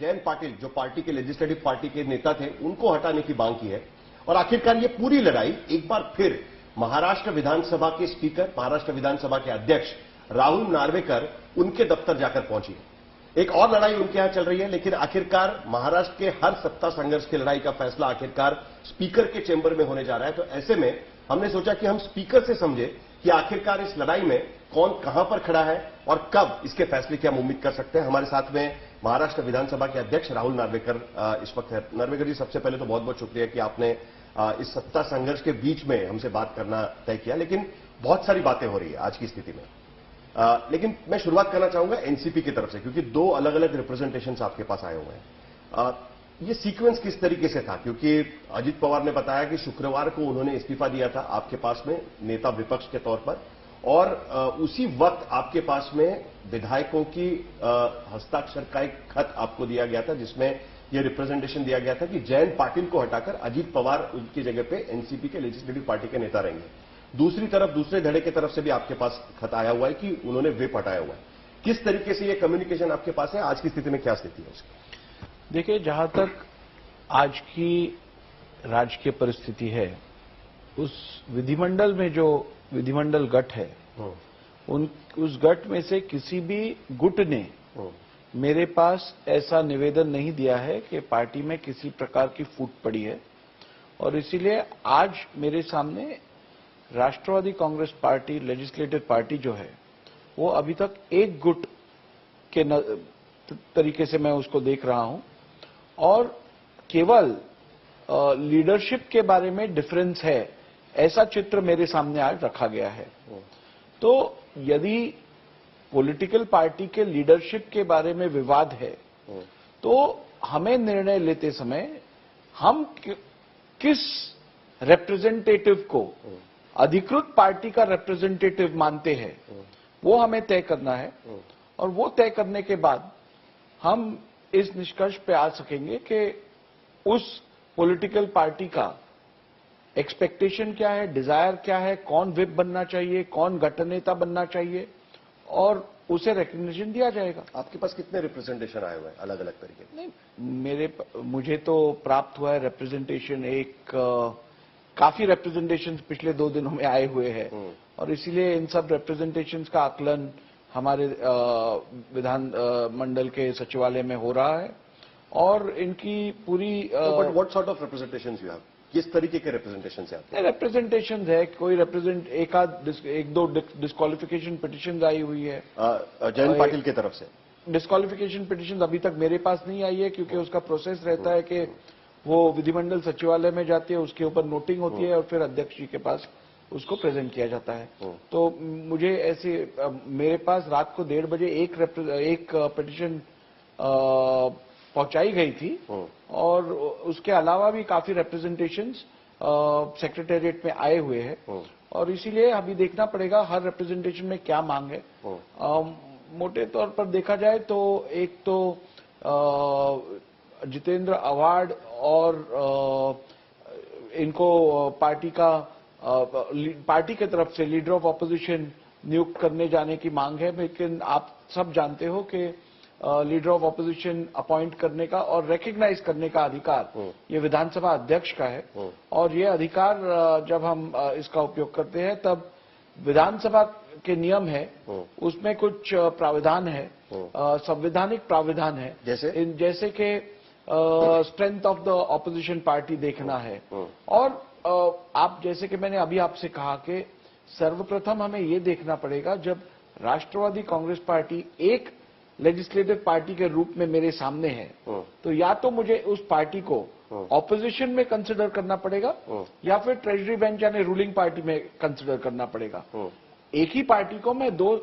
जयंत पाटिल जो पार्टी के legislative party के नेता थे उनको हटाने की मांग की है। और आखिरकार ये पूरी लड़ाई एक बार फिर महाराष्ट्र विधानसभा के स्पीकर, महाराष्ट्र विधानसभा के अध्यक्ष राहुल नार्वेकर उनके दफ्तर जाकर पहुंची है। एक और लड़ाई उनके यहां चल रही है, लेकिन आखिरकार महाराष्ट्र के हर सत्ता संघर्ष की लड़ाई का फैसला आखिरकार स्पीकर के चेंबर में होने जा रहा है। तो ऐसे में हमने सोचा कि हम स्पीकर से समझे कि आखिरकार इस लड़ाई में कौन कहां पर खड़ा है और कब इसके फैसले की हम उम्मीद कर सकते हैं। हमारे साथ में महाराष्ट्र विधानसभा के अध्यक्ष राहुल नार्वेकर इस वक्त है। नार्वेकर जी, सबसे पहले तो बहुत बहुत शुक्रिया कि आपने इस सत्ता संघर्ष के बीच में हमसे बात करना तय किया, लेकिन बहुत सारी बातें हो रही है आज की स्थिति में। लेकिन मैं शुरुआत करना चाहूंगा एनसीपी की तरफ से, क्योंकि दो अलग अलग रिप्रेजेंटेशंस आपके पास आए हुए हैं। ये सीक्वेंस किस तरीके से था? क्योंकि अजित पवार ने बताया कि शुक्रवार को उन्होंने इस्तीफा दिया था आपके पास में नेता विपक्ष के तौर पर, और उसी वक्त आपके पास में विधायकों की हस्ताक्षर का एक खत आपको दिया गया था, जिसमें यह रिप्रेजेंटेशन दिया गया था कि जयंत पाटिल को हटाकर अजित पवार उनकी जगह पे एनसीपी के लेजिस्लेटिव पार्टी के नेता रहेंगे। दूसरी तरफ दूसरे धड़े की तरफ से भी आपके पास खत आया हुआ है कि उन्होंने व्हिप हटाया हुआ है। किस तरीके से यह कम्युनिकेशन आपके पास है? आज की स्थिति में क्या स्थिति है उसकी? देखिए, जहां तक आज की राजकीय परिस्थिति है, उस विधिमंडल में जो विधिमंडल गठ है, उस गठ में से किसी भी गुट ने मेरे पास ऐसा निवेदन नहीं दिया है कि पार्टी में किसी प्रकार की फूट पड़ी है। और इसीलिए आज मेरे सामने राष्ट्रवादी कांग्रेस पार्टी लेजिस्लेटिव पार्टी जो है, वो अभी तक एक गुट के तरीके से मैं उसको देख रहा हूं, और केवल लीडरशिप के बारे में डिफरेंस है, ऐसा चित्र मेरे सामने आज रखा गया है। तो यदि पॉलिटिकल पार्टी के लीडरशिप के बारे में विवाद है, तो हमें निर्णय लेते समय हम किस रिप्रेजेंटेटिव को अधिकृत पार्टी का रिप्रेजेंटेटिव मानते हैं, वो हमें तय करना है। और वो तय करने के बाद हम इस निष्कर्ष पे आ सकेंगे कि उस पॉलिटिकल पार्टी का एक्सपेक्टेशन क्या है, डिजायर क्या है, कौन विप बनना चाहिए, कौन गठनेता बनना चाहिए, और उसे रिकग्निशन दिया जाएगा। आपके पास कितने रिप्रेजेंटेशन आए हुए हैं अलग अलग तरीके? नहीं, मुझे तो प्राप्त हुआ है रिप्रेजेंटेशन काफी रिप्रेजेंटेशन पिछले 2 दिनों में आए हुए हैं, और इसीलिए इन सब रिप्रेजेंटेशन का आकलन हमारे विधान मंडल के सचिवालय में हो रहा है, और इनकी पूरी but what sort of representations you have? किस तरीके के रिप्रेजेंटेशन से आते हैं? रिप्रेजेंटेशन है, कोई एक दो डिस्क्वालिफिकेशन पिटिशन आई हुई है जयंत पाटिल की तरफ से। डिस्क्वालिफिकेशन पिटिशन अभी तक मेरे पास नहीं आई है, क्योंकि उसका प्रोसेस रहता है कि वो विधिमंडल सचिवालय में जाती है, उसके ऊपर नोटिंग होती है, और फिर अध्यक्ष जी के पास उसको प्रेजेंट किया जाता है। तो मुझे ऐसे मेरे पास रात को 1:30 बजे एक पिटिशन पहुंचाई गई थी, और उसके अलावा भी काफी रिप्रेजेंटेशंस सेक्रेटेरिएट में आए हुए हैं, और इसीलिए अभी देखना पड़ेगा हर रिप्रेजेंटेशन में क्या मांग है। मोटे तौर पर देखा जाए तो एक तो जितेंद्र अवार्ड और इनको पार्टी के तरफ से लीडर ऑफ ऑपोजिशन नियुक्त करने जाने की मांग है, लेकिन आप सब जानते हो कि लीडर ऑफ ऑपोजिशन अपॉइंट करने का और रिकग्नाइज करने का अधिकार ये विधानसभा अध्यक्ष का है, और ये अधिकार जब हम इसका उपयोग करते हैं तब विधानसभा के नियम है, उसमें कुछ प्राविधान है, संवैधानिक प्राविधान है, जैसे कि strength of the opposition party देखना है। और आप जैसे कि मैंने अभी आपसे कहा कि सर्वप्रथम हमें ये देखना पड़ेगा, जब राष्ट्रवादी कांग्रेस पार्टी एक लेजिस्लेटिव पार्टी के रूप में मेरे सामने है, तो या तो मुझे उस पार्टी को ऑपोजिशन में कंसिडर करना पड़ेगा, या फिर ट्रेजरी बेंच यानी रूलिंग पार्टी में कंसिडर करना पड़ेगा। एक ही पार्टी को मैं दो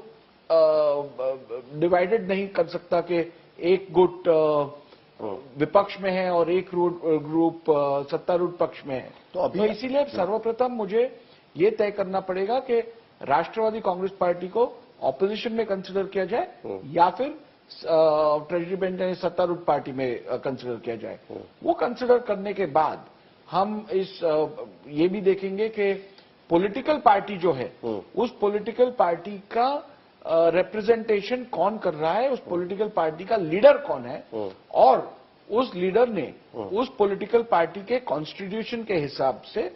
डिवाइडेड नहीं कर सकता कि एक गुट विपक्ष में है और एक ग्रुप सत्तारूढ़ पक्ष में है। तो इसीलिए सर्वप्रथम मुझे ये तय करना पड़ेगा कि राष्ट्रवादी कांग्रेस पार्टी को ऑपोजिशन में कंसिडर किया जाए, या फिर ट्रेजरी बेंच यानी सत्तारूढ़ पार्टी में कंसिडर किया जाए। वो कंसिडर करने के बाद हम ये भी देखेंगे कि पॉलिटिकल पार्टी जो है, उस पॉलिटिकल पार्टी का रिप्रेजेंटेशन कौन कर रहा है, उस पॉलिटिकल पार्टी का लीडर कौन है, और उस लीडर ने उस पॉलिटिकल पार्टी के कॉन्स्टिट्यूशन के हिसाब से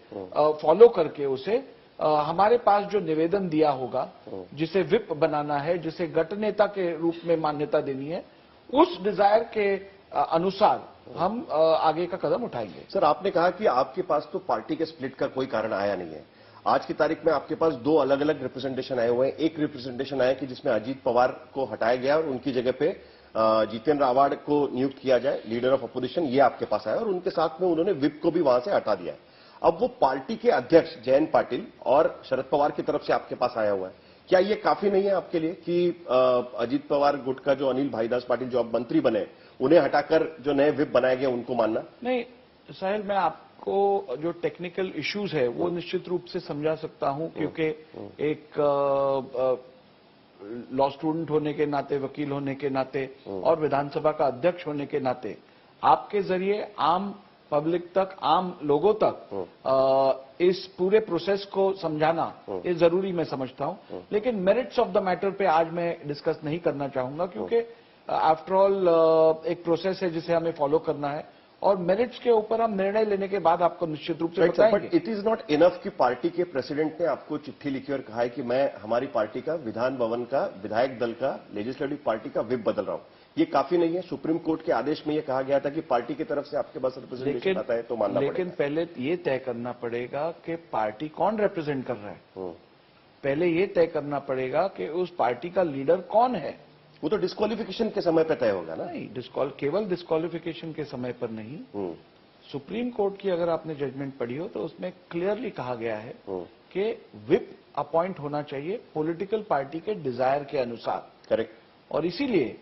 फॉलो करके उसे हमारे पास जो निवेदन दिया होगा, जिसे विप बनाना है, जिसे गट नेता के रूप में मान्यता देनी है, उस डिजायर के अनुसार हम आगे का कदम उठाएंगे। सर, आपने कहा कि आपके पास तो पार्टी के स्प्लिट का कोई कारण आया नहीं है। आज की तारीख में आपके पास दो अलग अलग रिप्रेजेंटेशन आए हुए हैं। एक रिप्रेजेंटेशन आया कि जिसमें अजीत पवार को हटाया गया और उनकी जगह पे जितेंद्र आव्हाड को नियुक्त किया जाए लीडर ऑफ अपोजिशन, ये आपके पास आया और उनके साथ में उन्होंने विप को भी वहां से हटा दिया। अब वो पार्टी के अध्यक्ष जयंत पाटिल और शरद पवार की तरफ से आपके पास आया हुआ है। क्या ये काफी नहीं है आपके लिए कि अजीत पवार गुट का जो अनिल भाईदास पाटिल जो अब मंत्री बने, उन्हें हटाकर जो नए विप बनाए गए उनको मानना? नहीं साहिल, मैं आपको जो टेक्निकल इश्यूज है वो निश्चित रूप से समझा सकता हूं, क्योंकि एक लॉ स्टूडेंट होने के नाते, वकील होने के नाते और विधानसभा का अध्यक्ष होने के नाते आपके जरिए आम पब्लिक तक, आम लोगों तक इस पूरे प्रोसेस को समझाना ये जरूरी मैं समझता हूं। लेकिन मेरिट्स ऑफ द मैटर पे आज मैं डिस्कस नहीं करना चाहूंगा, क्योंकि आफ्टर ऑल एक प्रोसेस है जिसे हमें फॉलो करना है और मेरिट्स के ऊपर हम निर्णय लेने के बाद आपको निश्चित रूप से बताएंगे। But it is not enough कि पार्टी के प्रेसिडेंट ने आपको चिट्ठी लिखी और कहा है कि मैं हमारी पार्टी का, विधान भवन का, विधायक दल का, लेजिस्लेटिव पार्टी का विप बदल रहा हूं। ये काफी नहीं है? सुप्रीम कोर्ट के आदेश में यह कहा गया था कि पार्टी की तरफ से आपके पास रिप्रेजेंटेशन आता है तो मानना पड़ेगा। लेकिन पहले ये तय करना पड़ेगा कि पार्टी कौन रिप्रेजेंट कर रहा है। पहले ये तय करना पड़ेगा कि उस पार्टी का लीडर कौन है। वो तो डिस्क्वालिफिकेशन के समय पर तय होगा ना? नहीं, केवल डिस्क्वालिफिकेशन के समय पर नहीं। सुप्रीम कोर्ट की अगर आपने जजमेंट पढ़ी हो तो उसमें क्लियरली कहा गया है कि विप अपॉइंट होना चाहिए पॉलिटिकल पार्टी के डिजायर के अनुसार। करेक्ट। और इसीलिए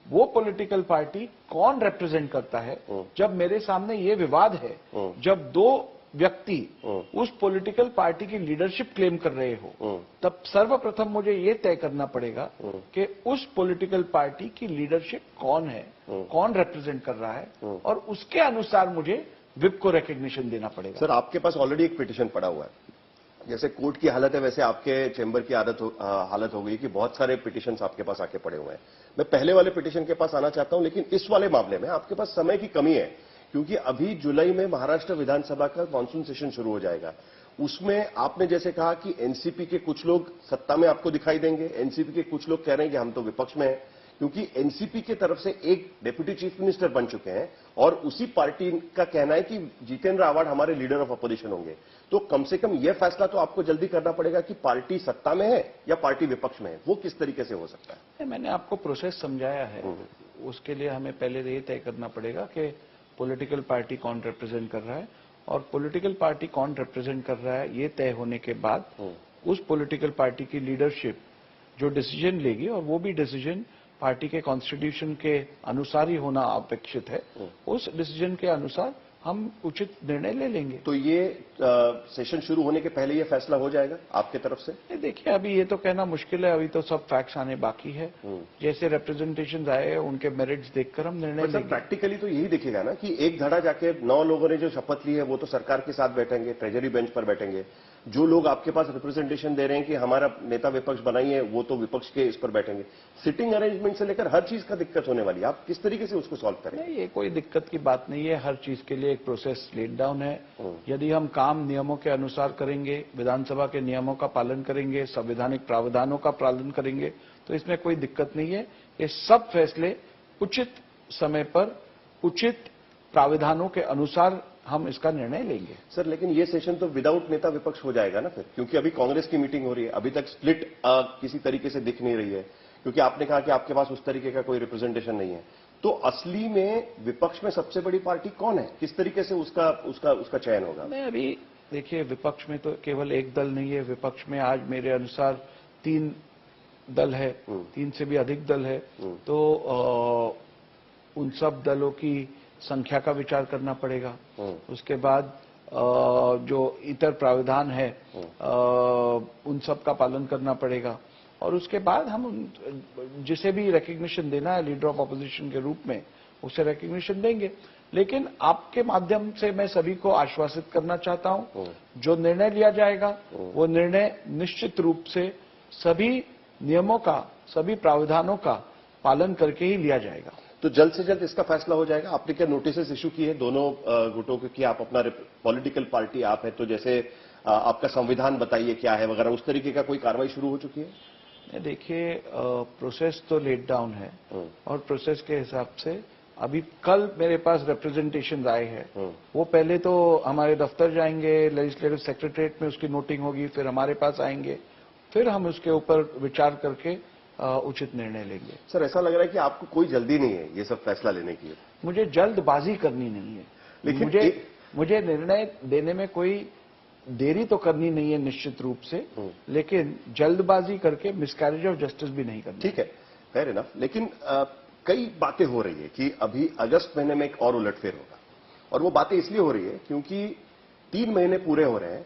वो पॉलिटिकल पार्टी कौन रिप्रेजेंट करता है, जब मेरे सामने ये विवाद है, जब दो व्यक्ति उस पॉलिटिकल पार्टी की लीडरशिप क्लेम कर रहे हो, तब सर्वप्रथम मुझे ये तय करना पड़ेगा कि उस पॉलिटिकल पार्टी की लीडरशिप कौन है, कौन रिप्रेजेंट कर रहा है, और उसके अनुसार मुझे विप को रिकग्निशन देना पड़ेगा। सर, आपके पास ऑलरेडी एक पिटीशन पड़ा हुआ है। जैसे कोर्ट की हालत है वैसे आपके चेंबर की हालत हो गई कि बहुत सारे पिटीशंस आपके पास आके पड़े हुए हैं। मैं पहले वाले पिटीशन के पास आना चाहता हूं, लेकिन इस वाले मामले में आपके पास समय की कमी है, क्योंकि अभी जुलाई में महाराष्ट्र विधानसभा का मानसून सेशन शुरू हो जाएगा। उसमें आपने जैसे कहा कि एनसीपी के कुछ लोग सत्ता में आपको दिखाई देंगे, एनसीपी के कुछ लोग कह रहे हैं कि हम तो विपक्ष में हैं, क्योंकि एनसीपी की तरफ से एक डिप्टी चीफ मिनिस्टर बन चुके हैं और उसी पार्टी का कहना है कि जितेंद्र आव्हाड हमारे लीडर ऑफ अपोजिशन होंगे। तो कम से कम यह फैसला तो आपको जल्दी करना पड़ेगा कि पार्टी सत्ता में है या पार्टी विपक्ष में है। वो किस तरीके से हो सकता है? मैंने आपको प्रोसेस समझाया है। उसके लिए हमें पहले ये तय करना पड़ेगा कि पॉलिटिकल पार्टी कौन रिप्रेजेंट कर रहा है, और पॉलिटिकल पार्टी कौन रिप्रेजेंट कर रहा है ये तय होने के बाद उस पॉलिटिकल पार्टी की लीडरशिप जो डिसीजन लेगी, और वो भी डिसीजन पार्टी के कॉन्स्टिट्यूशन के अनुसार ही होना अपेक्षित है, उस डिसीजन के अनुसार हम उचित निर्णय ले लेंगे। तो ये सेशन शुरू होने के पहले ये फैसला हो जाएगा आपके तरफ से? देखिए, अभी ये तो कहना मुश्किल है, अभी तो सब फैक्ट्स आने बाकी है। जैसे रिप्रेजेंटेशन आए उनके मेरिट्स देखकर हम निर्णय लेंगे। प्रैक्टिकली तो यही दिखेगा ना कि एक धड़ा जाके 9 लोगों ने जो शपथ ली है वो तो सरकार के साथ बैठेंगे, ट्रेजरी बेंच पर बैठेंगे। जो लोग आपके पास रिप्रेजेंटेशन दे रहे हैं कि हमारा नेता विपक्ष बनाइए, वो तो विपक्ष के इस पर बैठेंगे। सिटिंग अरेंजमेंट से लेकर हर चीज का दिक्कत होने वाली है। आप किस तरीके से उसको सॉल्व करें? नहीं, ये कोई दिक्कत की बात नहीं है। हर चीज के लिए एक प्रोसेस लेट डाउन है। यदि हम काम नियमों के अनुसार करेंगे, विधानसभा के नियमों का पालन करेंगे, संवैधानिक प्रावधानों का पालन करेंगे, तो इसमें कोई दिक्कत नहीं है। ये सब फैसले उचित समय पर उचित प्रावधानों के अनुसार हम इसका निर्णय लेंगे। सर, लेकिन ये सेशन तो विदाउट नेता विपक्ष हो जाएगा ना फिर, क्योंकि अभी कांग्रेस की मीटिंग हो रही है। अभी तक स्प्लिट किसी तरीके से दिख नहीं रही है, क्योंकि आपने कहा कि आपके पास उस तरीके का कोई रिप्रेजेंटेशन नहीं है। तो असली में विपक्ष में सबसे बड़ी पार्टी कौन है? किस तरीके से उसका चयन होगा? मैं अभी देखिए, विपक्ष में तो केवल एक दल नहीं है। विपक्ष में आज मेरे अनुसार 3 दल है, 3 से भी अधिक दल है। तो उन सब दलों की संख्या का विचार करना पड़ेगा। उसके बाद जो इतर प्रावधान है उन सब का पालन करना पड़ेगा, और उसके बाद हम जिसे भी रिकग्निशन देना है लीडर ऑफ अपोजिशन के रूप में, उसे रिकग्निशन देंगे। लेकिन आपके माध्यम से मैं सभी को आश्वासित करना चाहता हूं, जो निर्णय लिया जाएगा वो निर्णय निश्चित रूप से सभी नियमों का, सभी प्रावधानों का पालन करके ही लिया जाएगा। तो जल्द से जल्द इसका फैसला हो जाएगा। आपने क्या नोटिस इशू किए दोनों गुटों को कि आप अपना पॉलिटिकल पार्टी आप है, तो जैसे आपका संविधान बताइए क्या है वगैरह, उस तरीके का कोई कार्रवाई शुरू हो चुकी है? देखिए, प्रोसेस तो लेट डाउन है और प्रोसेस के हिसाब से अभी कल मेरे पास रिप्रेजेंटेशन आए हैं। वो पहले तो हमारे दफ्तर जाएंगे, लेजिस्लेटिव सेक्रेटरीट में उसकी नोटिंग होगी, फिर हमारे पास आएंगे, फिर हम उसके ऊपर विचार करके उचित निर्णय लेंगे। सर, ऐसा लग रहा है कि आपको कोई जल्दी नहीं है ये सब फैसला लेने की। मुझे जल्दबाजी करनी नहीं है, लेकिन मुझे निर्णय देने में कोई देरी तो करनी नहीं है निश्चित रूप से, लेकिन जल्दबाजी करके मिसकैरेज ऑफ जस्टिस भी नहीं करनी। ठीक है, फेयर इनफ। लेकिन कई बातें हो रही है कि अभी अगस्त महीने में एक और उलटफेर होगा, और वो बातें इसलिए हो रही है क्योंकि 3 महीने पूरे हो रहे हैं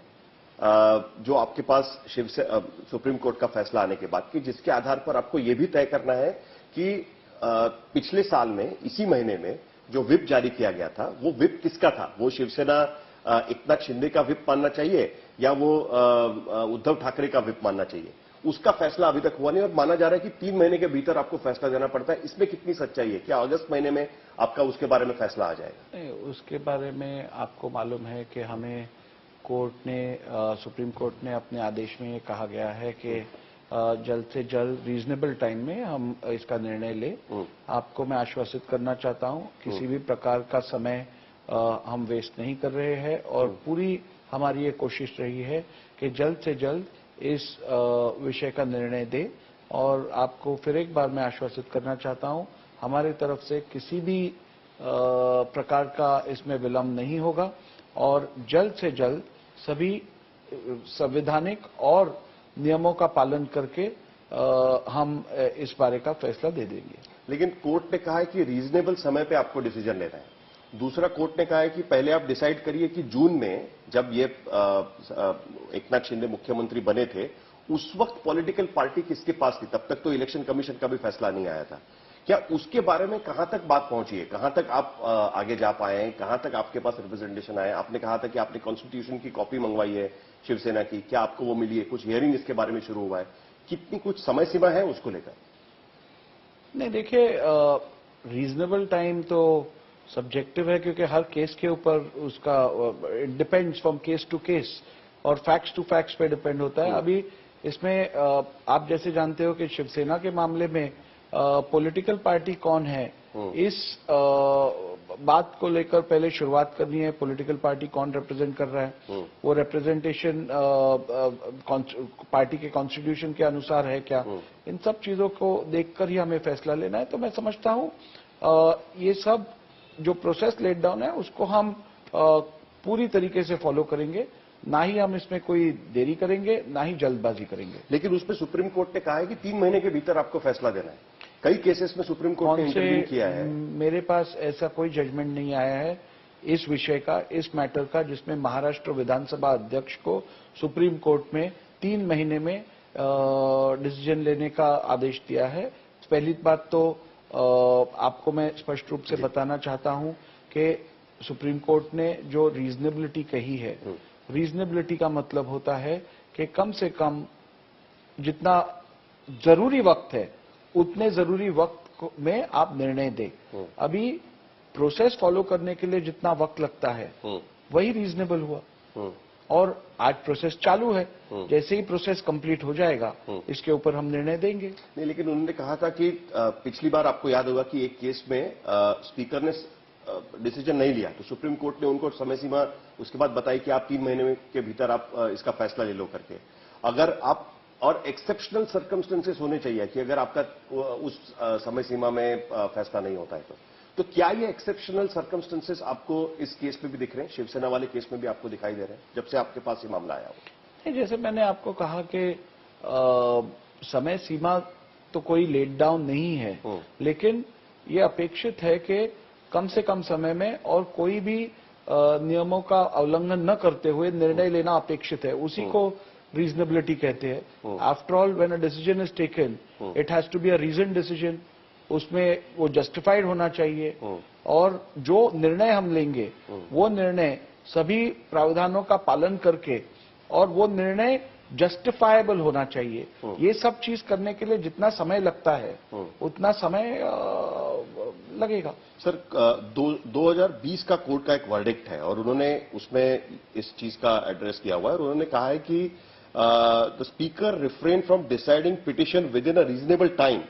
जो आपके पास सुप्रीम कोर्ट का फैसला आने के बाद, कि जिसके आधार पर आपको यह भी तय करना है कि पिछले साल में इसी महीने में जो विप जारी किया गया था, वो विप किसका था? वो शिवसेना एकनाथ शिंदे का विप मानना चाहिए या वो उद्धव ठाकरे का विप मानना चाहिए? उसका फैसला अभी तक हुआ नहीं, और माना जा रहा है कि 3 महीने के भीतर आपको फैसला देना पड़ता है। इसमें कितनी सच्चाई है? क्या अगस्त महीने में आपका उसके बारे में फैसला आ जाएगा? नहीं, उसके बारे में आपको मालूम है कि हमें कोर्ट ने, सुप्रीम कोर्ट ने अपने आदेश में ये कहा गया है कि जल्द से जल्द रीजनेबल टाइम में हम इसका निर्णय लें। आपको मैं आश्वासित करना चाहता हूं, किसी भी प्रकार का समय हम वेस्ट नहीं कर रहे हैं, और पूरी हमारी ये कोशिश रही है कि जल्द से जल्द इस विषय का निर्णय दे। और आपको फिर एक बार मैं आश्वासित करना चाहता हूं, हमारी तरफ से किसी भी प्रकार का इसमें विलंब नहीं होगा, और जल्द से जल्द सभी संवैधानिक और नियमों का पालन करके हम इस बारे का फैसला दे देंगे। लेकिन कोर्ट ने कहा है कि रीजनेबल समय पे आपको डिसीजन लेना है। दूसरा, कोर्ट ने कहा है कि पहले आप डिसाइड करिए कि जून में जब ये एकनाथ शिंदे मुख्यमंत्री बने थे, उस वक्त पॉलिटिकल पार्टी किसके पास थी? तब तक तो इलेक्शन कमीशन का भी फैसला नहीं आया था। क्या उसके बारे में कहां तक बात पहुंची है? कहां तक आप आगे जा पाए हैं? कहां तक आपके पास रिप्रेजेंटेशन आए? आपने कहा था कि आपने कॉन्स्टिट्यूशन की कॉपी मंगवाई है शिवसेना की, क्या आपको वो मिली है? कुछ हियरिंग इसके बारे में शुरू हुआ है? कितनी कुछ समय सीमा है उसको लेकर? नहीं, देखिए, रीजनेबल टाइम तो सब्जेक्टिव है, क्योंकि हर केस के ऊपर उसका it depends from case to case, और फैक्ट्स टू फैक्ट्स पे डिपेंड होता है। अभी इसमें आप जैसे जानते हो कि शिवसेना के मामले में पॉलिटिकल पार्टी कौन है, इस बात को लेकर पहले शुरुआत करनी है। पॉलिटिकल पार्टी कौन रिप्रेजेंट कर रहा है, वो रिप्रेजेंटेशन पार्टी के कॉन्स्टिट्यूशन के अनुसार है क्या, इन सब चीजों को देखकर ही हमें फैसला लेना है। तो मैं समझता हूं ये सब जो प्रोसेस लेट डाउन है उसको हम पूरी तरीके से फॉलो करेंगे, ना ही हम इसमें कोई देरी करेंगे, ना ही जल्दबाजी करेंगे। लेकिन उसमें सुप्रीम कोर्ट ने कहा है कि 3 महीने के भीतर आपको फैसला देना है। कई केसेस में सुप्रीम कोर्ट ने इंटरव्यू किया है। मेरे पास ऐसा कोई जजमेंट नहीं आया है इस विषय का, इस मैटर का, जिसमें महाराष्ट्र विधानसभा अध्यक्ष को सुप्रीम कोर्ट में 3 महीने में डिसीजन लेने का आदेश दिया है। पहली बात तो आपको मैं स्पष्ट रूप से बताना चाहता हूं कि सुप्रीम कोर्ट ने जो रीजनेबिलिटी कही है, रीजनेबिलिटी का मतलब होता है कि कम से कम जितना जरूरी वक्त है उतने जरूरी वक्त में आप निर्णय दें। अभी प्रोसेस फॉलो करने के लिए जितना वक्त लगता है वही रीजनेबल हुआ, और आज प्रोसेस चालू है। जैसे ही प्रोसेस कंप्लीट हो जाएगा इसके ऊपर हम निर्णय देंगे। नहीं, लेकिन उन्होंने कहा था कि पिछली बार आपको याद होगा कि एक केस में स्पीकर ने डिसीजन नहीं लिया, तो सुप्रीम कोर्ट ने उनको समय सीमा उसके बाद बताई कि आप 3 महीने के भीतर आप इसका फैसला ले लो करके। अगर आप, और एक्सेप्शनल सर्कमस्टेंसेस होने चाहिए कि अगर आपका उस समय सीमा में फैसला नहीं होता है तो क्या ये एक्सेप्शनल सर्कमस्टेंसेस आपको इस केस में भी दिख रहे हैं? शिवसेना वाले केस में भी आपको दिखाई दे रहे हैं जब से आपके पास ये मामला आया हो? जैसे मैंने आपको कहा कि समय सीमा तो कोई लेट डाउन नहीं है, लेकिन ये अपेक्षित है कि कम से कम समय में और कोई भी नियमों का उल्लंघन न करते हुए निर्णय लेना अपेक्षित है। उसी को रीजनेबिलिटी कहते हैं। After all, when a decision is taken, it has to be a reason decision. उसमें वो जस्टिफाइड होना चाहिए, और जो निर्णय हम लेंगे वो निर्णय सभी प्रावधानों का पालन करके, और वो निर्णय जस्टिफाएबल होना चाहिए। ये सब चीज करने के लिए जितना समय लगता है उतना समय लगेगा। सर 2020 का कोर्ट का एक वर्डिक्ट है और उन्होंने उसमें इस चीज का एड्रेस किया हुआ है और उन्होंने कहा है कि the speaker refrain from deciding petition with in a reasonable time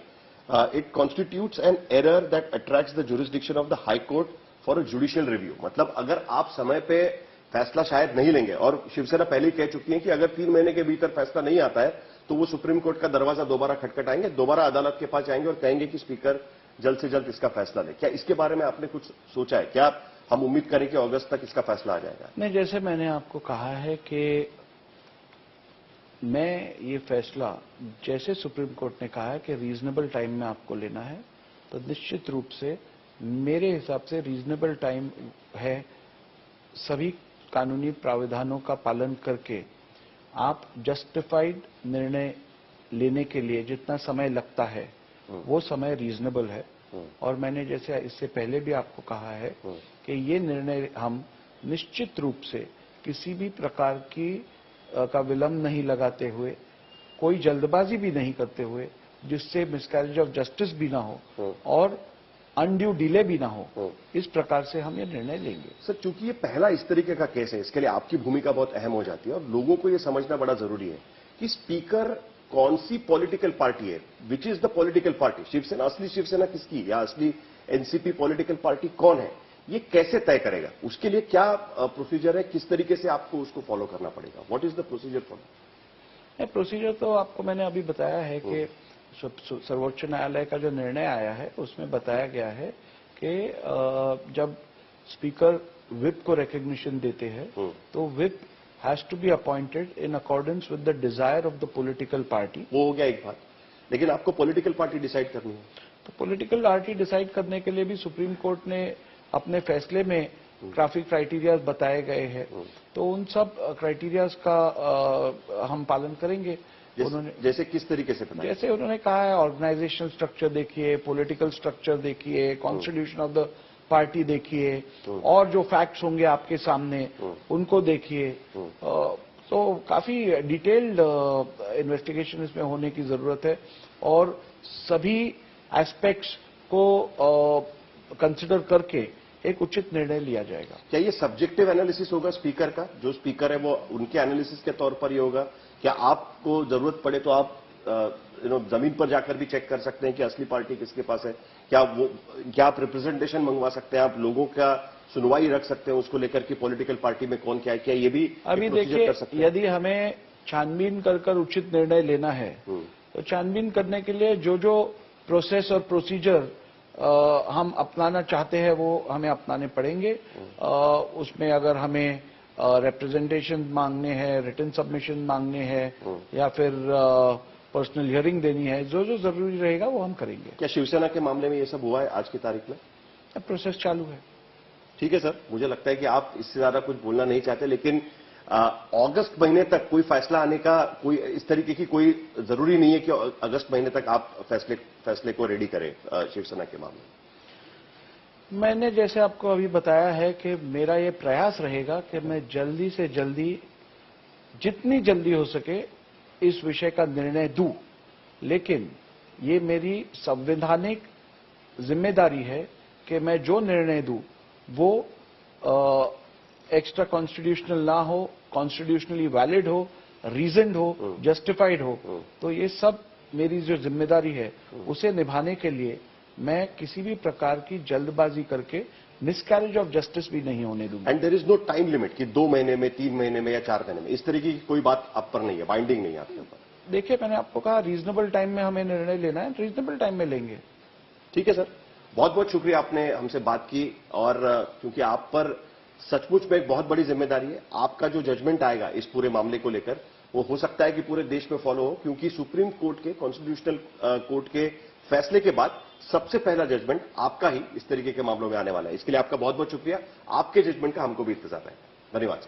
it constitutes an error that attracts the jurisdiction of the high court for a judicial review. मतलब अगर आप समय पे फैसला शायद नहीं लेंगे, और शिवसेना पहले ही कह चुकी है कि अगर 3 महीने के भीतर फैसला नहीं आता है तो वो सुप्रीम कोर्ट का दरवाजा दोबारा खटखटाएंगे, दोबारा अदालत के पास जाएंगे और कहेंगे कि स्पीकर जल्द से जल्द इसका फैसला ले। क्या इसके बारे में आपने कुछ सोचा है? क्या हम उम्मीद करें कि अगस्त तक इसका फैसला आ जाएगा? नहीं, जैसे मैंने आपको कहा है कि मैं ये फैसला, जैसे सुप्रीम कोर्ट ने कहा है कि रीजनेबल टाइम में आपको लेना है, तो निश्चित रूप से मेरे हिसाब से रीजनेबल टाइम है सभी कानूनी प्रावधानों का पालन करके आप जस्टिफाइड निर्णय लेने के लिए जितना समय लगता है वो समय रीजनेबल है। और मैंने जैसे इससे पहले भी आपको कहा है कि ये निर्णय हम निश्चित रूप से किसी भी प्रकार की का विलंब नहीं लगाते हुए, कोई जल्दबाजी भी नहीं करते हुए, जिससे मिसकैरेज ऑफ जस्टिस भी ना हो और अनड्यू डिले भी ना हो, इस प्रकार से हम ये निर्णय लेंगे। सर, चूंकि ये पहला इस तरीके का केस है, इसके लिए आपकी भूमिका बहुत अहम हो जाती है और लोगों को ये समझना बड़ा जरूरी है कि स्पीकर कौन सी पॉलिटिकल पार्टी है, which is the political party. Shiv Sena, असली शिवसेना किसकी या असली एनसीपी पॉलिटिकल पार्टी कौन है, ये कैसे तय करेगा? उसके लिए क्या प्रोसीजर है, किस तरीके से आपको उसको फॉलो करना पड़ेगा? What is the procedure for? Procedure तो आपको मैंने अभी बताया है कि सर्वोच्च न्यायालय का जो निर्णय आया है उसमें बताया गया है कि जब स्पीकर विप को रिकग्निशन देते हैं तो whip has to be appointed in accordance with the desire of the political party. वो हो गया एक बात, लेकिन आपको पॉलिटिकल पार्टी डिसाइड करनी है। तो पॉलिटिकल पार्टी डिसाइड करने के लिए भी सुप्रीम कोर्ट ने अपने फैसले में काफी क्राइटेरियाज बताए गए हैं, तो उन सब क्राइटेरियाज का हम पालन करेंगे। उन्होंने जैसे किस तरीके से बताया? जैसे उन्होंने कहा है ऑर्गेनाइजेशनल स्ट्रक्चर देखिए, पॉलिटिकल स्ट्रक्चर देखिए, कॉन्स्टिट्यूशन ऑफ द पार्टी देखिए, और जो फैक्ट्स होंगे आपके सामने उनको देखिए। तो काफी डिटेल्ड इन्वेस्टिगेशन इसमें होने की जरूरत है और सभी एस्पेक्ट्स को कंसिडर करके एक उचित निर्णय लिया जाएगा। क्या ये सब्जेक्टिव एनालिसिस होगा स्पीकर का? जो स्पीकर है वो उनके एनालिसिस के तौर पर ही होगा? क्या आपको जरूरत पड़े तो आप जमीन पर जाकर भी चेक कर सकते हैं कि असली पार्टी किसके पास है? क्या आप रिप्रेजेंटेशन मंगवा सकते हैं? आप लोगों का सुनवाई रख सकते हैं उसको लेकर कि पॉलिटिकल पार्टी में कौन क्या है? क्या ये भी अभी देखिए, यदि हमें छानबीन कर उचित निर्णय लेना है तो छानबीन करने के लिए जो जो प्रोसेस और प्रोसीजर हम अपनाना चाहते हैं वो हमें अपनाने पड़ेंगे। उसमें अगर हमें रिप्रेजेंटेशन मांगने हैं, रिटन सबमिशन मांगने हैं या फिर पर्सनल हियरिंग देनी है, जो जो जरूरी रहेगा वो हम करेंगे। क्या शिवसेना के मामले में ये सब हुआ है आज की तारीख में? प्रोसेस चालू है। ठीक है सर, मुझे लगता है कि आप इससे ज्यादा कुछ बोलना नहीं चाहते, लेकिन अगस्त महीने तक कोई फैसला आने का कोई इस तरीके की कोई जरूरी नहीं है कि अगस्त महीने तक आप फैसले को रेडी करें शिवसेना के मामले में। मैंने जैसे आपको अभी बताया है कि मेरा ये प्रयास रहेगा कि मैं जल्दी से जल्दी, जितनी जल्दी हो सके इस विषय का निर्णय दूं, लेकिन ये मेरी संवैधानिक जिम्मेदारी है कि मैं जो निर्णय दूं वो एक्स्ट्रा कॉन्स्टिट्यूशनल ना हो, कॉन्स्टिट्यूशनली वैलिड हो, रीजनड हो, जस्टिफाइड हो। तो ये सब मेरी जो जिम्मेदारी है उसे निभाने के लिए मैं किसी भी प्रकार की जल्दबाजी करके मिसकैरेज ऑफ जस्टिस भी नहीं होने दूंगा। And there is no time limit कि 2 महीने में, 3 महीने में या 4 महीने में, इस तरीके की कोई बात आप पर नहीं है, बाइंडिंग नहीं है आपके ऊपर। देखिए, मैंने आपको कहा रीजनेबल टाइम में हमें निर्णय लेना है, रीजनेबल टाइम में लेंगे। ठीक है सर, बहुत बहुत शुक्रिया आपने हमसे बात की, और क्योंकि आप पर सचमुच में एक बहुत बड़ी जिम्मेदारी है, आपका जो जजमेंट आएगा इस पूरे मामले को लेकर वो हो सकता है कि पूरे देश में फॉलो हो, क्योंकि सुप्रीम कोर्ट के, कॉन्स्टिट्यूशनल कोर्ट के फैसले के बाद सबसे पहला जजमेंट आपका ही इस तरीके के मामलों में आने वाला है। इसके लिए आपका बहुत बहुत शुक्रिया। आपके जजमेंट का हमको भी इंतजार है। धन्यवाद।